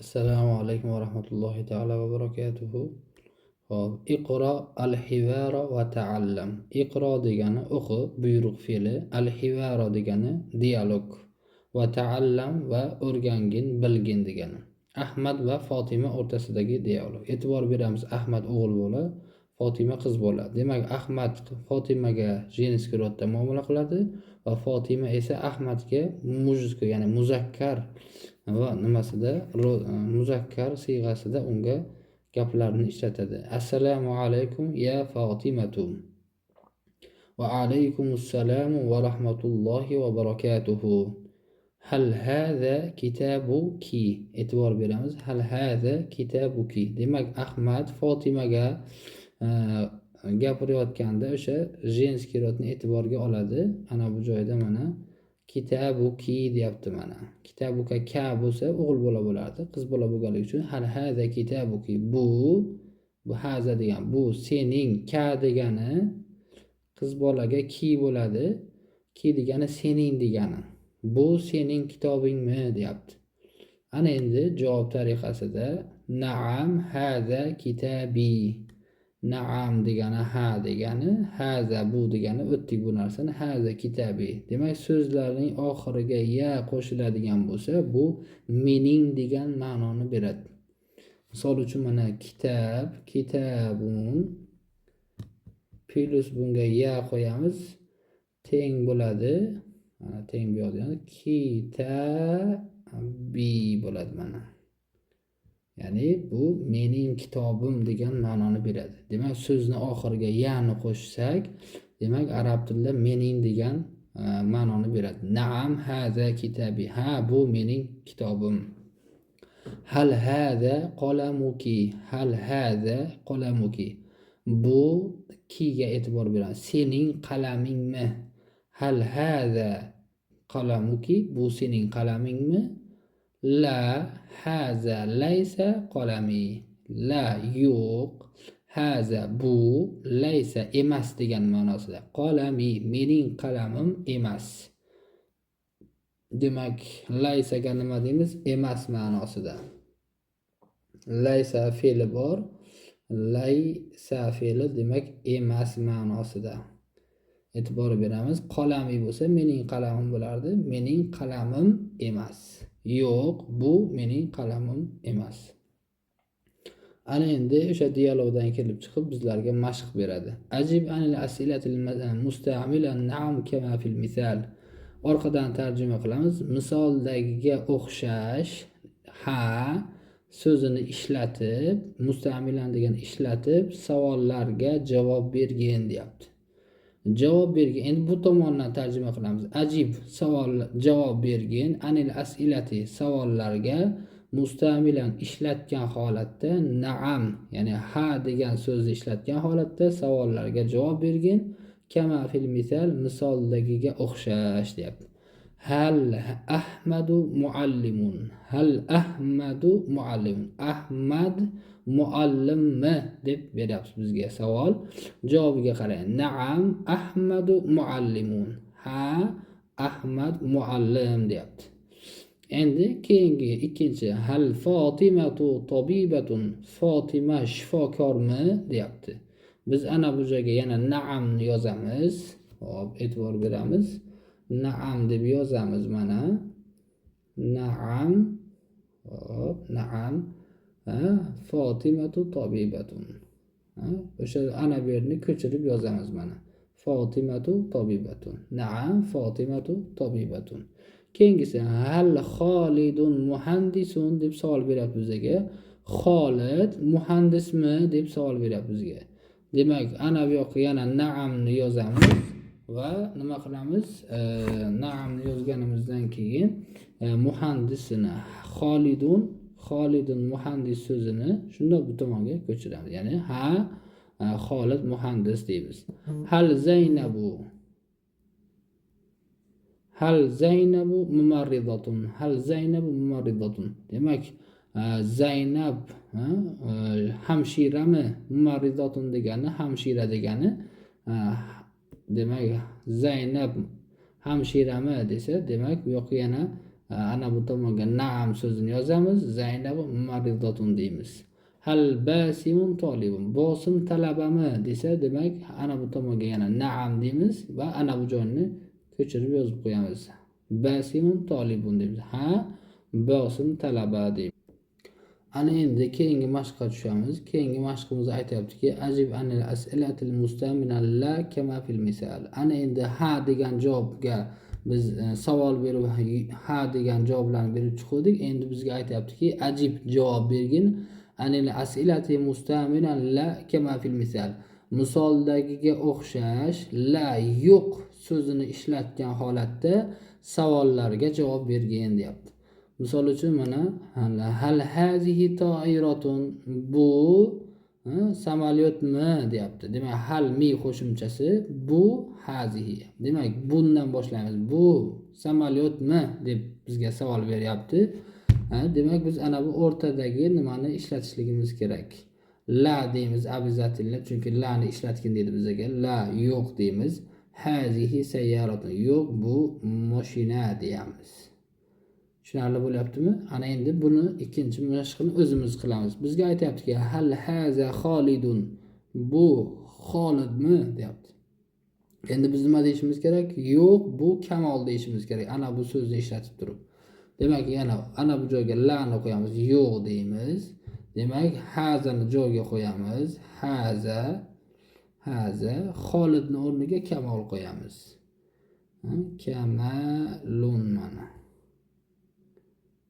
Assalomu alaykum va rahmatullohi ta'ala va barakatuhu. Hop, iqro al-hivara va ta'allam. Iqro degani o'qi, buyruq fe'li, al-hivara degani dialog va ta'allam va o'rgangin, bilgin degani. Ahmad va Fatima o'rtasidagi dialog. E'tibor beramiz, Ahmad o'g'il bola, Fatima qiz bola. Demak, Ahmad Fatimaga jinsiy rodda muomala qiladi va Fatima esa Ahmadga mujizga, ya'ni muzakkar va nimasida muzakkar siyg'asida unga gaplarni ishlatadi. Assalomu alaykum ya Fatimatu. Va alaykumussalam va rahmatullohi va barakatuhu. Hal hada kitabuki. E'tibor beramiz. Hal hada kitabuki. Demak, Ahmad Fatimaga gapirayotganda o'sha jenskiy rodni e'tiborga oladi. Ana bu joyda mana kitabuki deyapti mana. Kitabuka ka bo'lsa o'g'il bola bo'lardi. Qiz bola bo'lganligi uchun hal hada kitabuki. Bu haza degan bu sening, ka degani qiz bolaga ki bo'ladi. Ki degani sening degani. Bu sening kitobingmi deyapti. Ana endi javob tariqasida na'am haza kitabi. Naam degani ha degani, haza bu degani o'tdik bu narsani, haza kitabi. Demak, so'zlarning oxiriga ya qo'shiladigan bo'lsa, bu mening degan ma'noni beradi. Misol uchun mana kitob, kitabun plus bunga ya qo'yamiz, teng bo'ladi. Mana teng bu yoqda kitabi bo'ladi mana. Ya'ni bu mening kitobim degan ma'noni beradi. Demak, so'zni oxiriga yani qo'shsak, demak arab tilida mening degan ma'noni beradi. Naam haza kitabi. Ha, bu mening kitobim. Hal haza qalamuki. Hal haza qalamuki. Bu kiga e'tibor beramiz. Sening qalamingmi? Hal haza qalamuki. Bu sening qalamingmi? La haza laysa qalami. La yo'q. Haza bu laysa emas degan ma'nosida. Qalami mening qalamim emas. Demak, laysaga nima deymiz? Emas ma'nosida. Laysa fe'li bor. Laysa fe'li demak emas ma'nosida. E'tibor beramiz. Qalami bo'lsa mening qalamim bo'lardi. Mening qalamim emas. Yo'q, bu mening qalamim emas. Ana endi o'sha dialogdan kelib chiqib bizlarga mashq beradi. Ajib anil asilatil musta'mila na'am kama fil misal. Orqadan tarjima qilamiz. Misoldagiga o'xshash ha so'zini ishlatib, musta'milan degan ishlatib savollarga javob bergin deyapti. Javob bergin. Endi bu tomondan tarjima qilamiz. Ajib savol javob bergin, anil asilati savollarga mustamilan ishlatgan holatda na'am, ya'ni ha degan so'zni ishlatgan holatda savollarga javob bergin, kama fil misal misoldagiga o'xshash deyapti. Hal Ahmadu muallimun. Hal Ahmadu muallimun. Ahmad muallimmi deb beryapsiz bizga savol. Javobiga qarang. Naam Ahmadu muallimun. Ha Ahmad muallim deyapti. Endi keyingi ikkinchi hal Fatimatu tabibatun. Fatima shifokormi deyapti. Biz ana bu joyga yana naamni yozamiz. Hop, e'tibor beramiz. Naam deb yozamiz mana. Naam. Hop, naam. Fatimatu tabibatun. O'sha ana bu yerni ko'chirib yozamiz mana. Fatimatu tabibatun. Naam Fatimatu tabibatun. Keyingisi hal Xolidun muhandisun deb savol beryapti bizga. Xolid muhandismi deb savol beryapti bizga. Demak, ana bu yoqqa yana naamni yozamiz va nima qilamiz? Naamni yozganimizdan keyin muhandisini Xolidun muhandis so'zini shunda bu tomonga ko'chiramiz. Ya'ni ha Xolid muhandis deymiz. Hal Zaynabu mumarridatun. Hal Zaynabu mumarridatun. Demak, Zaynab hamshirami? Mumarridatun degani hamshira degani. Demak, Zaynab hamshirami desa, demak bu yoqqa yana ana bu tomonga na'am so'zini yozamiz. Zaynabu maridatun deymiz. Hal basimun tolibun. Bosim talabami desa, demak ana bu tomonga yana na'am deymiz va ana bu joyni ko'chirib yozib qo'yamiz. Basimun tolibun deymiz. Ha, bosim talaba deymiz. Ana endi keyingi mashqqa tushamiz. Keyingi mashqimizda aytayaptiki, ajib anil as'ilatil mustamina la kama fil misal. Ana endi ha degan javobga biz savol berib ha degan javoblarni berib chiqdik. Endi bizga aytayaptiki, ajib javob bergin anil as'ilati mustamina la kama fil misal. Misoldagiga o'xshash la yo'q so'zini ishlatgan holatda savollarga javob bergin deyapti. Misol uchun mana hal hazihi toiratun, bu samolyotmi deyapti. Demak hal mi qo'shimchasi, bu hazihi. Demak bundan boshlaymiz. Bu samolyotmi deb bizga savol beryapti. Demak biz ana bu o'rtadagi nimani ishlatishligimiz kerak. La deymiz abizatilni, chunki la ni ishlatgin deydi bizga. La yo'q deymiz. Hazihi sayyaratun, yo'q bu mashina deyamiz. Tushunarli bo'lyaptimi? Ana endi buni ikkinchi mashqini o'zimiz qilamiz. Bizga aytayaptiki, hal haza Xolidun, bu Xolidmi deyapti. Endi biz nima deyishimiz kerak? Yo'q, bu Kamol deyishimiz kerak. Ana bu so'zni ishlatib turib. Demak, yana ana bu joyga la'ni qo'yamiz, yo'q deymiz. Demak, hazani joyga qo'yamiz. Haza Xolidni o'rniga Kamol qo'yamiz. Kamalun mana.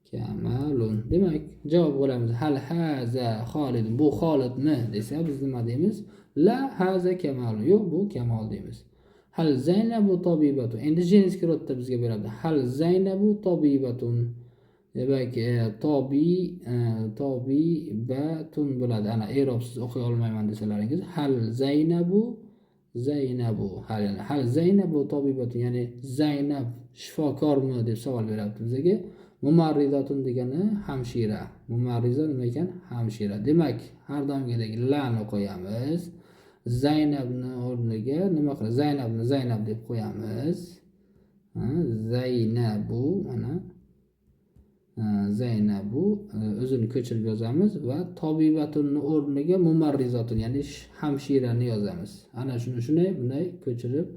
Kamalun. Demak, javob bo'lamiz. Hal haza Xolid, bu Xolidmi desa biz nima deymiz? La haza Kamalun, yo'q bu Kamol deymiz. Hal Zaynabu tobibatun. Endi jinsiy rodda bizga beradi. Hal Zaynabu tobibatun. Demak, tobibatun bo'ladi. Ana i'robsiz o'qiy olmayman desalaringiz, hal Zaynabu. Hal Zaynabu tobibatun, ya'ni Zaynab shifokormi deb savol beryapti bizga. Mumarrizatun degani hamshira. Mumarriza nima ekan? Hamshira. Demak, har doimgidek la'ni qo'yamiz. Zaynabni o'rniga nima qilamiz? Zaynab deb qo'yamiz. Zaynabu mana Zaynabu o'zini ko'chirib yozamiz va tobibatunni o'rniga mumarrizatun, ya'ni hamshirani yozamiz. Ana shuni bunday ko'chirib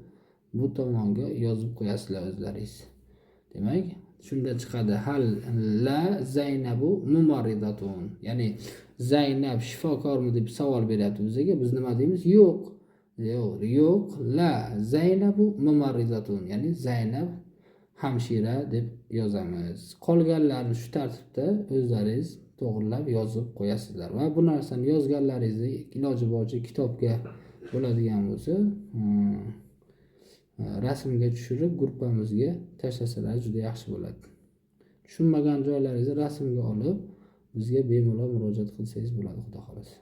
bu tomonga yozib qo'yasizlar o'zlaringiz. Demak, shunda chiqadi hal la Zaynabu mumarridatun. Ya'ni Zaynab shifokormi deb savol beryapti bizga. Biz nima deymiz? Yo'q, la Zaynabu mumarridatun. Ya'ni Zaynab hamshira deb yozamiz. Qolganlarini shu tartibda o'zlaringiz to'g'rilab yozib qo'yasizlar va bu narsani yozganlaringizni iloji boricha kitobga bo'ladigan bo'lsa, rasmga tushirib gruppamizga tashlasalar juda yaxshi bo'ladi. Tushunmagan joylaringizni rasmga olib bizga bemalol murojaat qilsangiz bo'ladi, xudo xolasa.